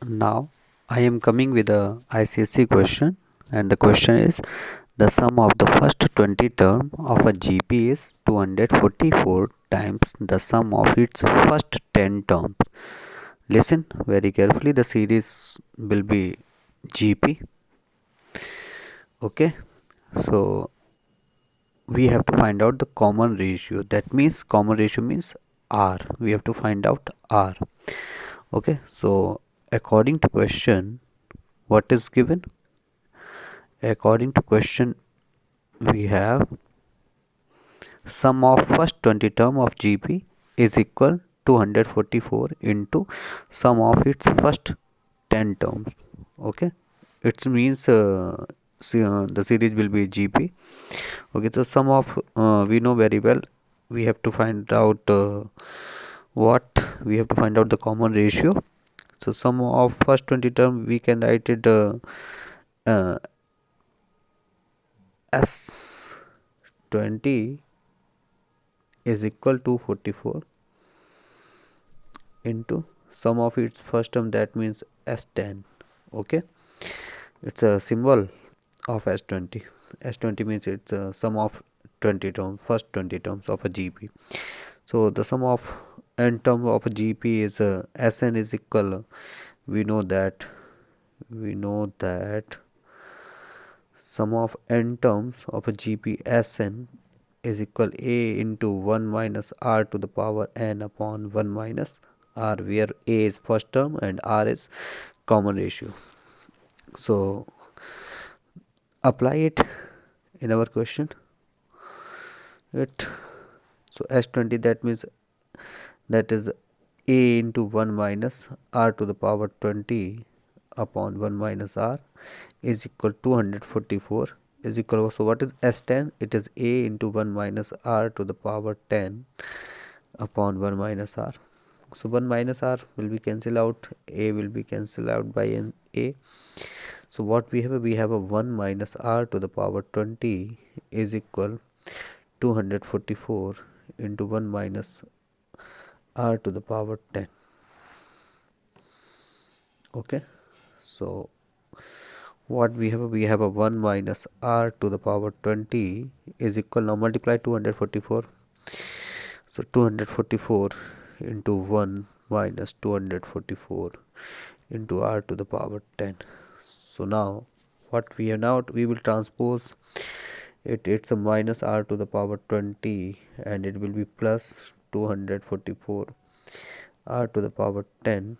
Now I am coming with a ICSE question, and the question is the sum of the first 20 term of a GP is 244 times the sum of its first 10 terms. Listen very carefully, the series will be GP. Okay, so we have to find out the common ratio. That means common ratio means R. We have to find out R. Okay, so according to question, what is given? According to question, we have sum of first 20 term of GP is equal 244 into sum of its first 10 terms. Okay, it means the series will be GP. Okay, so sum of we know very well. We have to find out what we have to find out the common ratio. So sum of first 20 term we can write it uh, S20 is equal to 44 into sum of its first term, that means S10. Okay, it's a symbol of S20. S20 means it's a sum of 20 terms, first 20 terms of a GP. So the sum of n term of a GP is Sn is equal, we know that sum of n terms of a GP Sn is equal a into 1 minus r to the power n upon 1 minus r, where a is first term and r is common ratio. So apply it in our question. So S20, that means that is a into 1 minus r to the power 20 upon 1 minus r is equal 244 is equal. So what is S10? It is a into 1 minus r to the power 10 upon 1 minus r. So 1 minus r will be cancelled out, a will be cancelled out by an a. So what we have a 1 minus r to the power 20 is equal 244 into 1 minus r to the power 10. Okay, so what we have a 1 minus r to the power 20 is equal, now multiply 244. So 244 into 1 minus 244 into r to the power 10. So now what we have, now we will transpose it, it's a minus r to the power 20 and it will be plus 244 r to the power 10,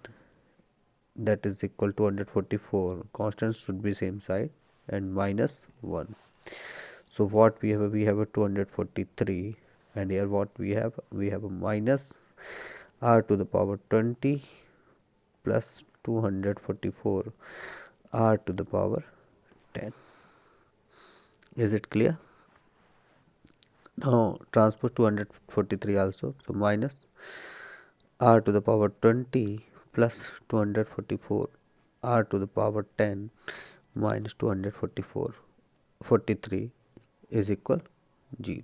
that is equal to 244, constants should be same side, and minus 1. So what we have a 243, and here what we have a minus r to the power 20 plus 244 r to the power 10. Is it clear? Now transpose 243 also, so minus r to the power 20 plus 244 r to the power 10 minus 43 is equal 0.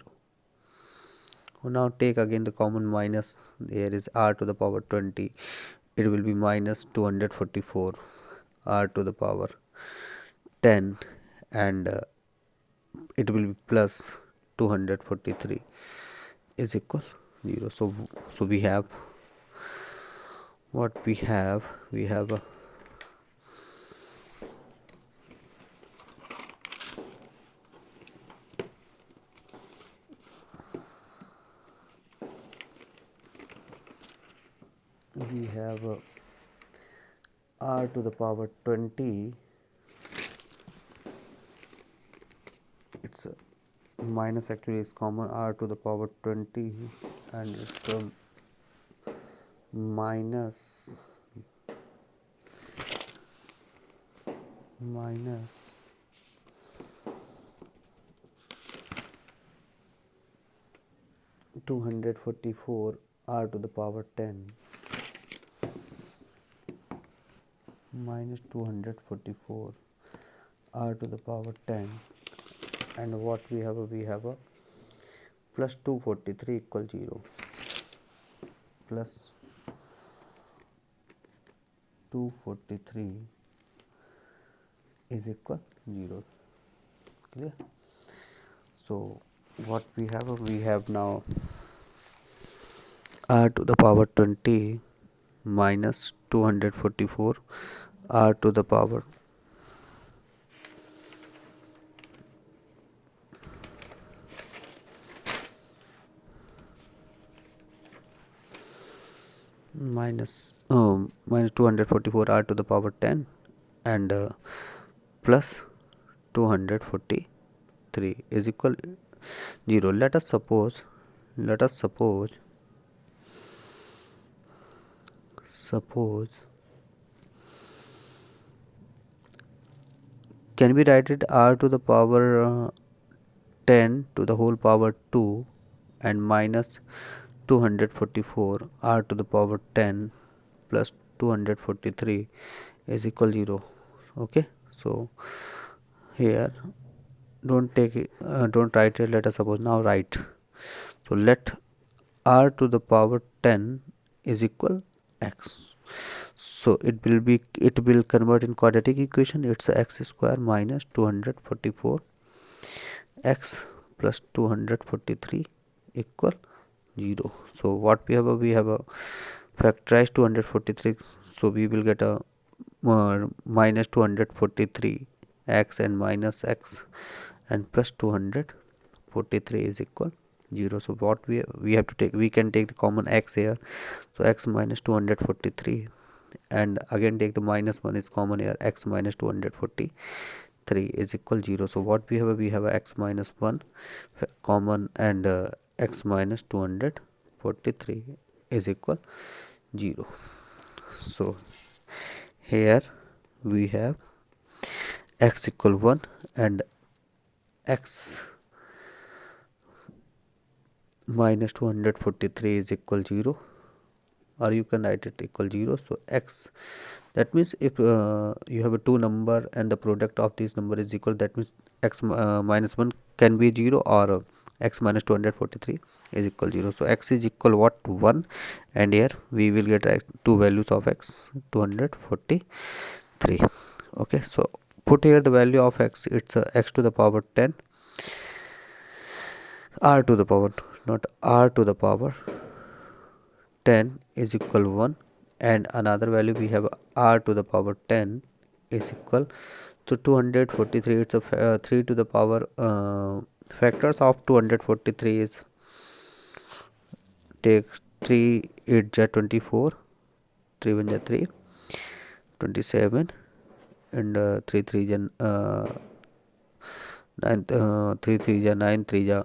Now take again the common minus, here is r to the power 20, it will be minus 244 r to the power 10 and it will be plus 243 is equal 0. So we have what we have a we have a 'r' to the power 20, it's minus actually is common, r to the power 20 and it's minus 244 r to the power 10 minus 244 r to the power 10, and what we have a plus 243 equal 0 plus 243 is equal 0. Clear? So what we have now r to the power 20 minus 244 r to the power minus 244 r to the power 10 and plus 243 is equal 0. Let us suppose can we write it r to the power 10 to the whole power 2 and minus 244 r to the power 10 plus 243 is equal 0. Okay, so here don't write it. Let us suppose now write. So let r to the power 10 is equal x. So it will convert in quadratic equation. It's x square minus 244 x plus 243 equal 0. So what we have a factorize 243, so we will get a minus 243 x and minus x and plus 243 is equal 0. So what we have to take, we can take the common x here, so x minus 243 and again take the minus 1 is common here, x minus 243 is equal 0. So what we have a x minus 1 common and x minus 243 is equal 0. So here we have x equal 1 and x minus 243 is equal 0, or you can write it equal 0. So x, that means if you have a two number and the product of this number is equal, that means x minus 1 can be 0 or x minus 243 is equal 0. So x is equal what, 1, and here we will get two values of x, 243. Okay, so put here the value of x, it's x to the power 10 r to the power, not r to the power 10 is equal 1, and another value we have r to the power 10 is equal to 243. It's a 3 to the power factors of 243 is, take 3 8 ja 24, 3 1 ja 3 27 and 3 3 ja 9 3 3 ja 9 3 ja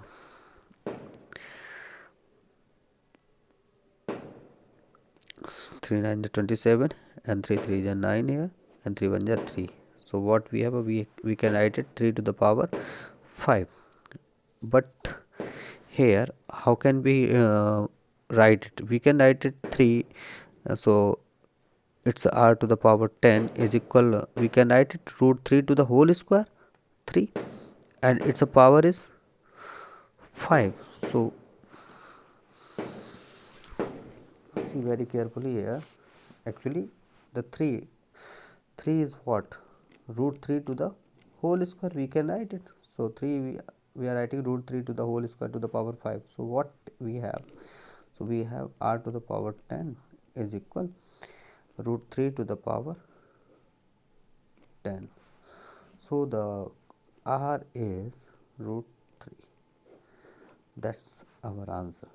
3 9 ja 27 and 3 3 ja 9 here and 3 1 ja 3. So what we have, we can write it 3 to the power 5. But here how can we write it? We can write it 3, so it's r to the power 10 is equal, we can write it root 3 to the whole square 3, and its a power is 5. So see very carefully here, actually the 3 is what, root 3 to the whole square, we can write it. So 3 we are writing root 3 to the whole square to the power 5. So what we have, so we have r to the power 10 is equal root 3 to the power 10. So the r is root 3. That's our answer.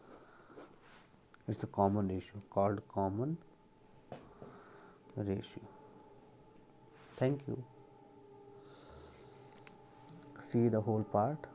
It's a common ratio called common ratio. Thank you. See the whole part.